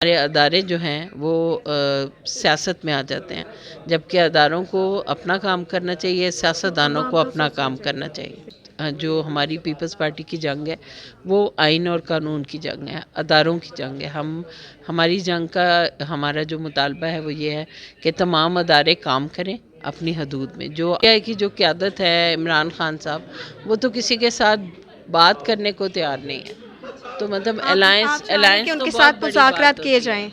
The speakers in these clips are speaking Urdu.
ہمارے ادارے جو ہیں وہ سیاست میں آ جاتے ہیں، جبکہ اداروں کو اپنا کام کرنا چاہیے، سیاستدانوں کو اپنا کام کرنا چاہیے۔ جو ہماری پیپلز پارٹی کی جنگ ہے وہ آئین اور قانون کی جنگ ہے، اداروں کی جنگ ہے۔ ہماری جنگ کا ہمارا جو مطالبہ ہے وہ یہ ہے کہ تمام ادارے کام کریں اپنی حدود میں۔ جو کی جو قیادت ہے عمران خان صاحب، وہ تو کسی کے ساتھ بات کرنے کو تیار نہیں ہے، تو مطلب آپ چاہ رہے ہیں کہ الائنس ان تو کے بہت ساتھ بڑی بات مذاکرات کیے ہوتی ہے۔ جائیں؟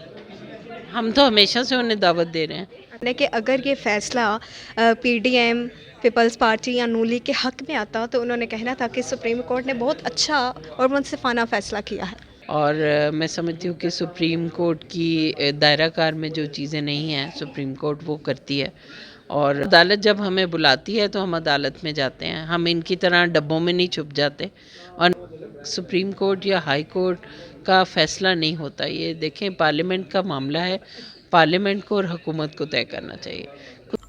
ہم تو ہمیشہ سے انہیں دعوت دے رہے ہیں۔ کہ اگر یہ فیصلہ P D M, Peoples Party یا نون لیگ کے حق میں آتا تو انہوں نے کہنا تھا کہ سپریم کورٹ نے بہت اچھا اور منصفانہ فیصلہ کیا ہے۔ اور میں سمجھتی ہوں کہ سپریم کورٹ کی دائرہ کار میں جو چیزیں نہیں ہیں سپریم کورٹ وہ کرتی ہے، اور عدالت جب ہمیں بلاتی ہے تو ہم عدالت میں جاتے ہیں، ہم ان کی طرح ڈبوں میں نہیں چھپ جاتے۔ اور سپریم کورٹ یا ہائی کورٹ کا فیصلہ نہیں ہوتا، یہ دیکھیں پارلیمنٹ کا معاملہ ہے، پارلیمنٹ کو اور حکومت کو طے کرنا چاہیے۔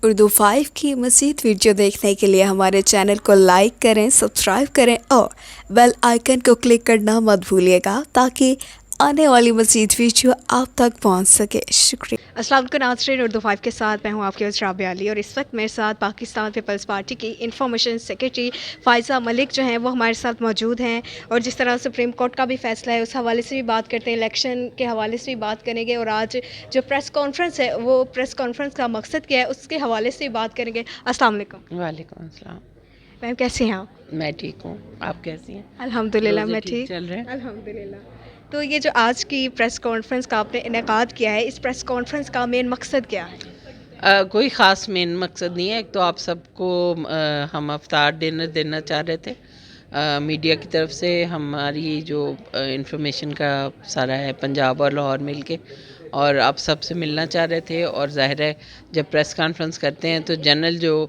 اردو 5 کی مزید ویڈیو دیکھنے کے لیے ہمارے چینل کو لائک کریں، سبسکرائب کریں اور بیل آئیکن کو کلک کرنا مت بھولیے گا تاکہ آنے والی مزید ویڈیو آپ تک پہنچ سکے۔ شکریہ۔ السلام علیکم ناظرین، اردو 5 کے ساتھ میں ہوں آپ کی ہوسٹ رابعہ علی، اور اس وقت میرے ساتھ پاکستان پیپلز پارٹی کی انفارمیشن سیکرٹری فائزہ ملک جو ہیں وہ ہمارے ساتھ موجود ہیں، اور جس طرح سپریم کورٹ کا بھی فیصلہ ہے اس حوالے سے بھی بات کرتے ہیں، الیکشن کے حوالے سے بھی بات کریں گے، اور آج جو پریس کانفرنس ہے وہ پریس کانفرنس کا مقصد کیا ہے اس کے حوالے سے بھی بات کریں گے۔ السلام علیکم وعلیکم السلام۔ میم، کیسے ہیں آپ؟ میں ٹھیک ہوں، آپ کیسی ہیں؟ الحمدللہ روزے میں ٹھیک ٹھیک، چل رہے ہیں؟ الحمدللہ۔ تو یہ جو آج کی پریس کانفرنس کا آپ نے انعقاد کیا ہے، اس پریس کانفرنس کا مین مقصد کیا ہے؟ کوئی خاص مین مقصد نہیں ہے، ایک تو آپ سب کو ہم افطار ڈنر دینا چاہ رہے تھے، میڈیا کی طرف سے ہماری جو انفارمیشن کا سارا ہے پنجاب اور لاہور مل کے، اور آپ سب سے ملنا چاہ رہے تھے، اور ظاہر ہے جب پریس کانفرنس کرتے ہیں تو جنرل جو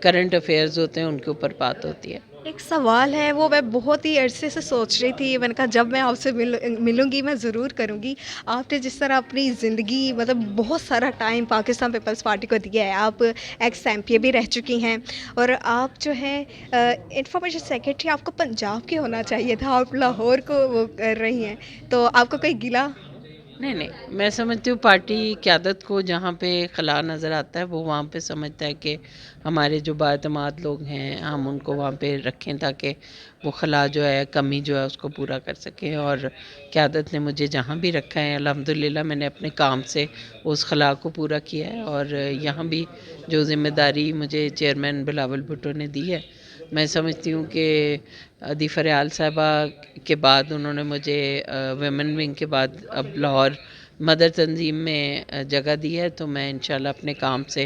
کرنٹ افیئرز ہوتے ہیں ان کے اوپر بات ہوتی ہے۔ ایک سوال ہے، وہ میں بہت ہی عرصے سے سوچ رہی تھی، میں نے کہا جب میں آپ سے ملوں گی میں ضرور کروں گی۔ آپ نے جس طرح اپنی زندگی مطلب بہت سارا ٹائم پاکستان پیپلز پارٹی کو دیا ہے، آپ ایکس ایم پی بھی رہ چکی ہیں، اور آپ جو ہیں انفارمیشن سیکرٹری، آپ کو پنجاب کی ہونا چاہیے تھا، آپ لاہور کو وہ کر رہی ہیں، تو آپ کو کوئی گلا؟ نہیں، میں سمجھتی ہوں پارٹی قیادت کو جہاں پہ خلا نظر آتا ہے وہ وہاں پہ سمجھتا ہے کہ ہمارے جو بااعتماد لوگ ہیں ہم ان کو وہاں پہ رکھیں تاکہ وہ خلا جو ہے، کمی جو ہے اس کو پورا کر سکیں، اور قیادت نے مجھے جہاں بھی رکھا ہے الحمدللہ میں نے اپنے کام سے اس خلا کو پورا کیا ہے، اور یہاں بھی جو ذمہ داری مجھے چیئرمین بلاول بھٹو نے دی ہے، میں سمجھتی ہوں کہ ادی فریال صاحبہ کے بعد انہوں نے مجھے ویمن ونگ کے بعد اب لاہور مدر تنظیم میں جگہ دی ہے، تو میں انشاءاللہ اپنے کام سے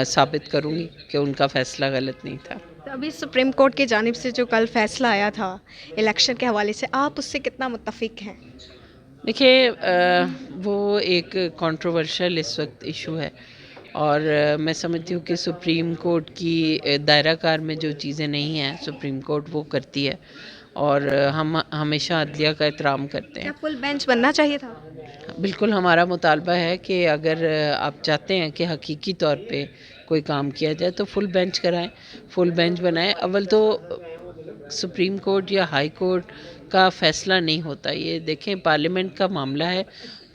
ثابت کروں گی کہ ان کا فیصلہ غلط نہیں تھا۔ تو ابھی سپریم کورٹ کی جانب سے جو کل فیصلہ آیا تھا الیکشن کے حوالے سے، آپ اس سے کتنا متفق ہیں؟ دیکھیے وہ ایک کنٹروورشل اس وقت ایشو ہے، اور میں سمجھتی ہوں کہ سپریم کورٹ کی دائرہ کار میں جو چیزیں نہیں ہیں سپریم کورٹ وہ کرتی ہے، اور ہم ہمیشہ عدلیہ کا احترام کرتے ہیں۔ کیا فل بینچ بننا چاہیے تھا؟ بالکل ہمارا مطالبہ ہے کہ اگر آپ چاہتے ہیں کہ حقیقی طور پہ کوئی کام کیا جائے تو فل بینچ کرائیں، فل بینچ بنائیں۔ اول تو سپریم کورٹ یا ہائی کورٹ کا فیصلہ نہیں ہوتا، یہ دیکھیں پارلیمنٹ کا معاملہ ہے،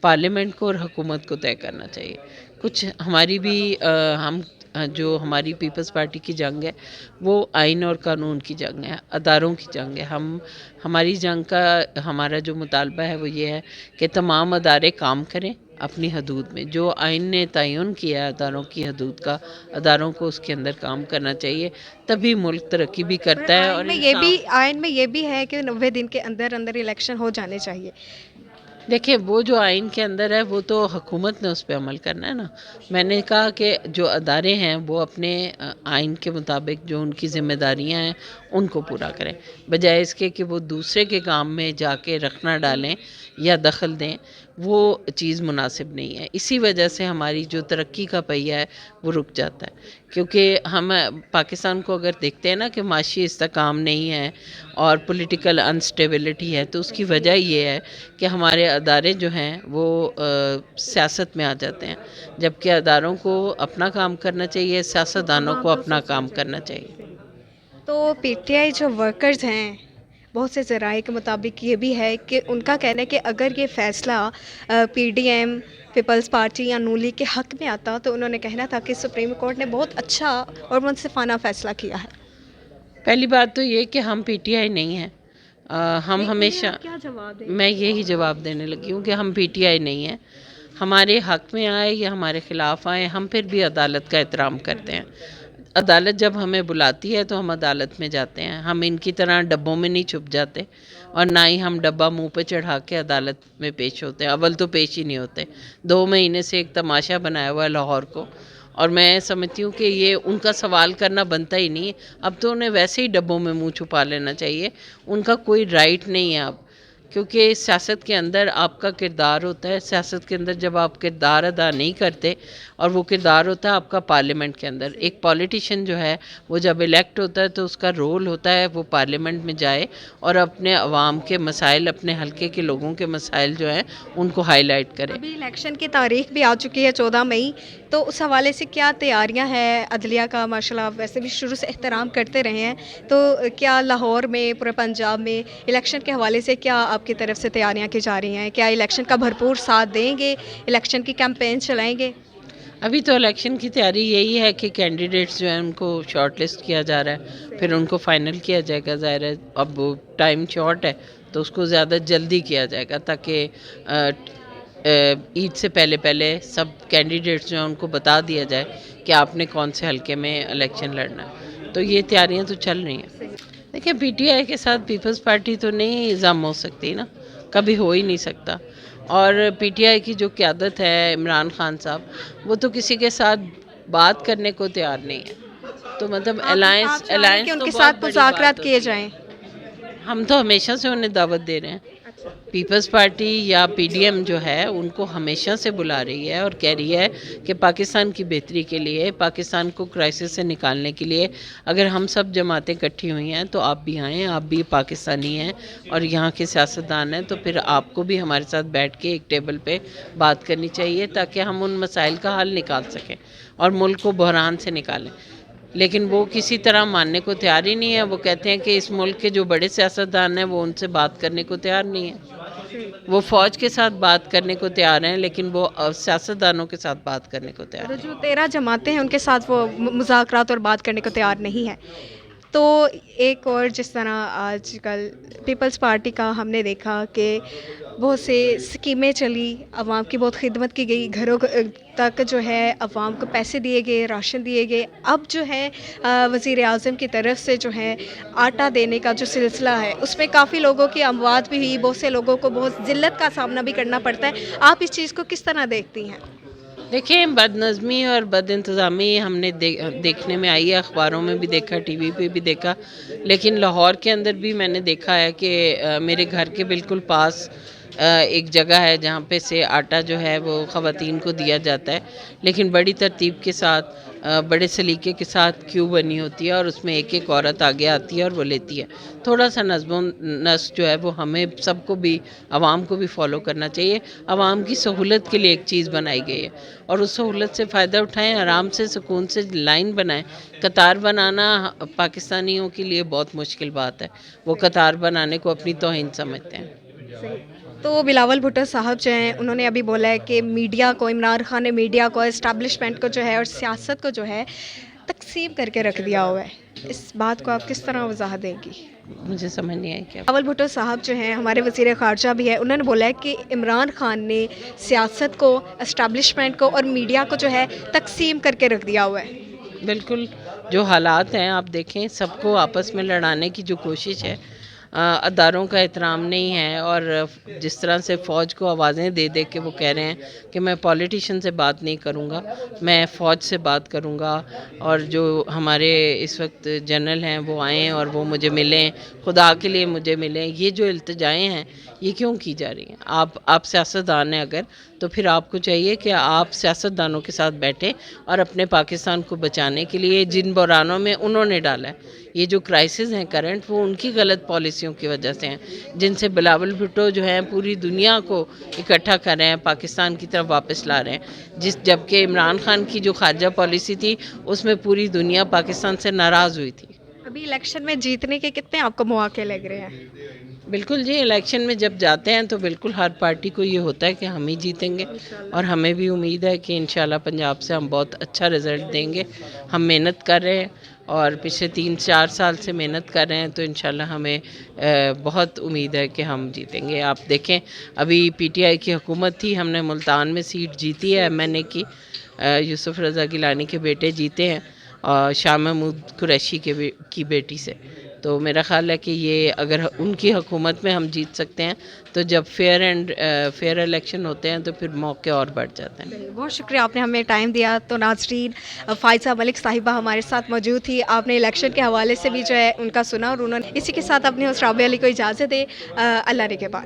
پارلیمنٹ کو اور حکومت کو طے کرنا چاہیے۔ کچھ ہماری بھی ہم جو ہماری پیپلز پارٹی کی جنگ ہے وہ آئین اور قانون کی جنگ ہے، اداروں کی جنگ ہے۔ ہماری جنگ کا ہمارا جو مطالبہ ہے وہ یہ ہے کہ تمام ادارے کام کریں اپنی حدود میں، جو آئین نے تعین کیا ہے اداروں کی حدود کا، اداروں کو اس کے اندر کام کرنا چاہیے، تبھی ملک ترقی بھی پر کرتا ہے اور انصاف۔ آئین میں یہ بھی ہے کہ 90 دن کے اندر اندر الیکشن ہو جانے چاہیے۔ دیکھیں وہ جو آئین کے اندر ہے وہ تو حکومت نے اس پہ عمل کرنا ہے نا۔ میں نے کہا کہ جو ادارے ہیں وہ اپنے آئین کے مطابق جو ان کی ذمہ داریاں ہیں ان کو پورا کریں، بجائے اس کے کہ وہ دوسرے کے کام میں جا کے رخنا ڈالیں یا دخل دیں، وہ چیز مناسب نہیں ہے۔ اسی وجہ سے ہماری جو ترقی کا پہیہ ہے وہ رک جاتا ہے، کیونکہ ہم پاکستان کو اگر دیکھتے ہیں نا کہ معاشی استحکام نہیں ہے اور پولیٹیکل انسٹیبلٹی ہے، تو اس کی وجہ یہ ہے کہ ہمارے ادارے جو ہیں وہ سیاست میں آ جاتے ہیں، جبکہ اداروں کو اپنا کام کرنا چاہیے، سیاستدانوں کو اپنا کام کرنا چاہیے۔ تو پی ٹی آئی جو ورکرز ہیں بہت سے ذرائع کے مطابق یہ بھی ہے کہ ان کا کہنا ہے کہ اگر یہ فیصلہ P D M Peoples Party یا نون لیگ کے حق میں آتا تو انہوں نے کہنا تھا کہ سپریم کورٹ نے بہت اچھا اور منصفانہ فیصلہ کیا ہے. پہلی بات تو یہ کہ ہم پی ٹی آئی نہیں ہیں. ہم ہمیشہ کیا جواب دیں؟ میں یہی جواب دینے لگی ہوں کہ ہم پی ٹی آئی نہیں ہیں. ہمارے حق میں آئے یا ہمارے خلاف آئے ہم پھر بھی عدالت کا احترام کرتے ہیں. عدالت جب ہمیں بلاتی ہے تو ہم عدالت میں جاتے ہیں. ہم ان کی طرح ڈبوں میں نہیں چھپ جاتے اور نہ ہی ہم ڈبہ منہ پہ چڑھا کے عدالت میں پیش ہوتے ہیں. اول تو پیش ہی نہیں ہوتے. 2 مہینے سے ایک تماشا بنایا ہوا ہے لاہور کو، اور میں سمجھتی ہوں کہ یہ ان کا سوال کرنا بنتا ہی نہیں ہے. اب تو انہیں ویسے ہی ڈبوں میں منہ چھپا لینا چاہیے. ان کا کوئی رائٹ نہیں ہے اب، کیونکہ سیاست کے اندر آپ کا کردار ہوتا ہے. سیاست کے اندر جب آپ کردار ادا نہیں کرتے، اور وہ کردار ہوتا ہے آپ کا پارلیمنٹ کے اندر. ایک پولیٹیشین جو ہے وہ جب الیکٹ ہوتا ہے تو اس کا رول ہوتا ہے وہ پارلیمنٹ میں جائے اور اپنے عوام کے مسائل، اپنے حلقے کے لوگوں کے مسائل جو ہیں ان کو ہائی لائٹ کرے. ابھی الیکشن کی تاریخ بھی آ چکی ہے 14 مئی، تو اس حوالے سے کیا تیاریاں ہیں عدلیہ کا؟ ماشاء اللہ ویسے بھی شروع سے احترام کرتے رہے ہیں، تو کیا لاہور میں، پورے پنجاب میں الیکشن کے حوالے سے کیا آپ کی طرف سے تیاریاں کی جا رہی ہیں؟ کیا الیکشن کا بھرپور ساتھ دیں گے؟ الیکشن کی کیمپین چلائیں گے؟ ابھی تو الیکشن کی تیاری یہی ہے کہ کینڈیڈیٹس جو ہیں ان کو شارٹ لسٹ کیا جا رہا ہے، پھر ان کو فائنل کیا جائے گا. ظاہر ہے اب ٹائم شارٹ ہے تو اس کو زیادہ جلدی کیا جائے گا تاکہ عید سے پہلے سب کینڈیڈیٹس جو ہیں ان کو بتا دیا جائے کہ آپ نے کون سے حلقے میں الیکشن لڑنا ہے. تو یہ تیاریاں تو چل رہی ہیں. دیکھیں پی ٹی آئی کے ساتھ پیپلز پارٹی تو نہیں ضم ہو سکتی نا، کبھی ہو ہی نہیں سکتا. اور پی ٹی آئی کی جو قیادت ہے عمران خان صاحب، وہ تو کسی کے ساتھ بات کرنے کو تیار نہیں ہے. تو مطلب آپ چاہ رہے ہیں کہ ان کے ساتھ مذاکرات کیے جائیں؟ ہم تو ہمیشہ سے انہیں دعوت دے رہے ہیں. پیپلز پارٹی یا پی ڈی ایم جو ہے ان کو ہمیشہ سے بلا رہی ہے اور کہہ رہی ہے کہ پاکستان کی بہتری کے لیے، پاکستان کو کرائسس سے نکالنے کے لیے اگر ہم سب جماعتیں اکٹھی ہوئی ہیں تو آپ بھی آئیں، آپ بھی پاکستانی ہیں اور یہاں کے سیاستدان ہیں، تو پھر آپ کو بھی ہمارے ساتھ بیٹھ کے ایک ٹیبل پہ بات کرنی چاہیے تاکہ ہم ان مسائل کا حل نکال سکیں اور ملک کو بحران سے نکالیں. لیکن وہ کسی طرح ماننے کو تیار ہی نہیں ہے. وہ کہتے ہیں کہ اس ملک کے جو بڑے سیاستدان ہیں وہ ان سے بات کرنے کو تیار نہیں ہیں. وہ فوج کے ساتھ بات کرنے کو تیار ہیں لیکن وہ سیاستدانوں کے ساتھ بات کرنے کو تیار ہیں. جو 13 جماعتیں ہیں ان کے ساتھ وہ مذاکرات اور بات کرنے کو تیار نہیں ہے. تو ایک اور جس طرح آج کل پیپلز پارٹی کا ہم نے دیکھا کہ بہت سے اسکیمیں چلی، عوام کی بہت خدمت کی گئی، گھروں تک جو ہے عوام کو پیسے دیے گئے، راشن دیے گئے. اب جو ہے وزیر اعظم کی طرف سے جو ہے آٹا دینے کا جو سلسلہ ہے اس میں کافی لوگوں کی اموات بھی ہوئی، بہت سے لوگوں کو بہت ذلت کا سامنا بھی کرنا پڑتا ہے. آپ اس چیز کو کس طرح دیکھتی ہیں؟ دیکھیں بد نظمی اور بد انتظامی ہم نے دیکھنے میں آئی ہے، اخباروں میں بھی دیکھا، ٹی وی پہ بھی دیکھا، لیکن لاہور کے اندر بھی میں نے دیکھا ہے کہ میرے گھر کے بالکل پاس ایک جگہ ہے جہاں پہ سے آٹا جو ہے وہ خواتین کو دیا جاتا ہے، لیکن بڑی ترتیب کے ساتھ، بڑے سلیقے کے ساتھ کیو بنی ہوتی ہے اور اس میں ایک ایک عورت آگے آتی ہے اور وہ لیتی ہے. تھوڑا سا نظم و نسق جو ہے وہ ہمیں سب کو بھی، عوام کو بھی فالو کرنا چاہیے. عوام کی سہولت کے لیے ایک چیز بنائی گئی ہے اور اس سہولت سے فائدہ اٹھائیں، آرام سے سکون سے لائن بنائیں. قطار بنانا پاکستانیوں کے لیے بہت مشکل بات ہے، وہ قطار بنانے کو اپنی توہین سمجھتے ہیں. تو بلاول بھٹو صاحب جو ہیں انہوں نے ابھی بولا ہے کہ میڈیا کو، عمران خان نے میڈیا کو، اسٹیبلشمنٹ کو جو ہے اور سیاست کو جو ہے تقسیم کر کے رکھ دیا ہوا ہے. اس بات کو آپ کس طرح وضاحت دیں گی؟ مجھے سمجھ نہیں آئی کیا. بلاول بھٹو صاحب جو ہیں ہمارے وزیر خارجہ بھی ہے، انہوں نے بولا ہے کہ عمران خان نے سیاست کو، اسٹیبلشمنٹ کو اور میڈیا کو جو ہے تقسیم کر کے رکھ دیا ہوا ہے. بالکل جو حالات ہیں آپ دیکھیں، سب کو آپس میں لڑانے کی جو کوشش ہے، اداروں کا احترام نہیں ہے. اور جس طرح سے فوج کو آوازیں دے دے کے وہ کہہ رہے ہیں کہ میں پولیٹیشین سے بات نہیں کروں گا، میں فوج سے بات کروں گا، اور جو ہمارے اس وقت جنرل ہیں وہ آئیں اور وہ مجھے ملیں، خدا کے لیے مجھے ملیں. یہ جو التجائیں ہیں یہ کیوں کی جا رہی ہیں؟ آپ سیاستدان ہیں اگر، تو پھر آپ کو چاہیے کہ آپ سیاستدانوں کے ساتھ بیٹھیں اور اپنے پاکستان کو بچانے کے لیے جن بحرانوں میں انہوں نے ڈالا ہے، یہ جو کرائسس ہیں کرنٹ، وہ ان کی غلط پالیسیوں کی وجہ سے ہیں جن سے بلاول بھٹو جو ہیں پوری دنیا کو اکٹھا کر رہے ہیں، پاکستان کی طرف واپس لا رہے ہیں. جبکہ عمران خان کی جو خارجہ پالیسی تھی اس میں پوری دنیا پاکستان سے ناراض ہوئی تھی. ابھی الیکشن میں جیتنے کے کتنے آپ کو مواقع لگ رہے ہیں؟ بالکل جی، الیکشن میں جب جاتے ہیں تو بالکل ہر پارٹی کو یہ ہوتا ہے کہ ہم ہی جیتیں گے، اور ہمیں بھی امید ہے کہ انشاءاللہ پنجاب سے ہم بہت اچھا رزلٹ دیں گے. ہم محنت کر رہے ہیں اور پچھلے 3-4 سال سے محنت کر رہے ہیں، تو انشاءاللہ ہمیں بہت امید ہے کہ ہم جیتیں گے. آپ دیکھیں ابھی پی ٹی آئی کی حکومت تھی، ہم نے ملتان میں سیٹ جیتی ہے ایم این اے کی، یوسف رضا گیلانی کے بیٹے جیتے ہیں اور شاہ محمود قریشی کی بیٹی سے. تو میرا خیال ہے کہ یہ اگر ان کی حکومت میں ہم جیت سکتے ہیں تو جب فیئر الیکشن ہوتے ہیں تو پھر موقع اور بڑھ جاتے ہیں. بہت شکریہ آپ نے ہمیں ٹائم دیا. تو ناظرین، فائزہ ملک صاحبہ ہمارے ساتھ موجود تھی. آپ نے الیکشن کے حوالے سے بھی جو ہے ان کا سنا، اور انہوں نے اسی کے ساتھ اپنے ہوسٹ رابعہ علی کو اجازت دے. اللہ نے کے بعد.